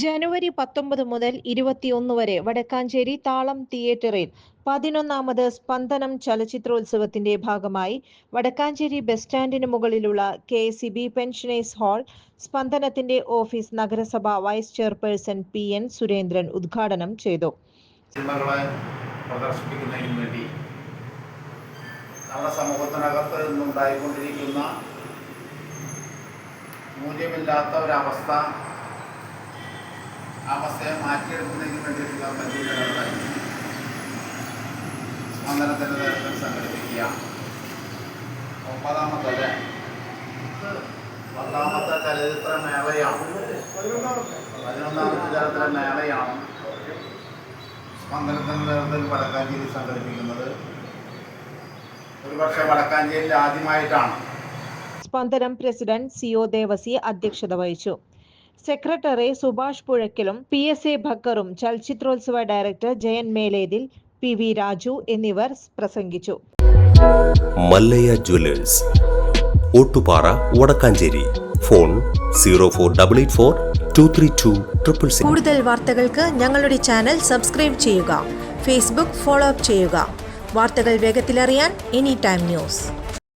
ജനുവരി 19 മുതൽ 21 വരെ വടക്കാഞ്ചേരി താളം തിയേറ്ററിൽ 11ാമത് സ്പന്ദനം ചലച്ചിത്രോത്സവത്തിന്റെ ഭാഗമായി വടക്കാഞ്ചേരി ബസ് സ്റ്റാൻഡിന് മുകളിലുള്ള KSEB പെൻഷനേഴ്സ് ഹാൾ സ്പന്ദനത്തിന്റെ ഓഫീസ് നഗരസഭ വൈസ് ചെയർപേഴ്സൺ PN സുരേന്ദ്രൻ ഉദ്ഘാടനം ചെയ്തു. പ്രദർശിപ്പിക്കുന്നതിന് വേണ്ടി നമ്മുടെ സമൂഹത്തിനകത്ത് നിന്നുണ്ടായിക്കൊണ്ടിരിക്കുന്ന മൂല്യമില്ലാത്ത ഒരവസ്ഥ അവസ്ഥയെ മാറ്റിയെടുക്കുന്നതിന് വേണ്ടിയിട്ടുള്ള പരിപാടികൾ സ്പന്ദനത്തിൻ്റെ തരത്തിൽ സംഘടിപ്പിക്കുക. 9ാമത്തെ ചലച്ചിത്ര മേളയാണ്, 11ാമത്തെ ചലച്ചിത്ര മേളയാണ് സ്പന്ദനത്തിൻ്റെ തരത്തിൽ വടക്കാഞ്ചേരി സംഘടിപ്പിക്കുന്നത്. ഒരുപക്ഷെ വടക്കാഞ്ചേരിയിൽ ആദ്യമായിട്ടാണ്. സ്പന്ദനം പ്രസിഡന്റ് CO ദേവസി അധ്യക്ഷത വഹിച്ചു. സെക്രട്ടറി സുഭാഷ് പുഴയ്ക്കലും PSA ഭക്കറും ചലച്ചിത്രോത്സവ ഡയറക്ടർ ജയൻ മേലേതിൽ PV രാജു എന്നിവർ പ്രസംഗിച്ചു. മല്ലയ്യ ജ്വല്ലേഴ്സ്, ഓട്ടുപാറ, വടക്കാഞ്ചേരി. ഫോൺ 0488423266. കൂടുതൽ വാർത്തകൾക്ക് ഞങ്ങളുടെ ചാനൽ സബ്സ്ക്രൈബ് ചെയ്യുക. ഫേസ്ബുക്ക് ഫോളോ അപ്പ് ചെയ്യുക. വാർത്തകൾ വേഗത്തിലറിയാൻ Anytime News.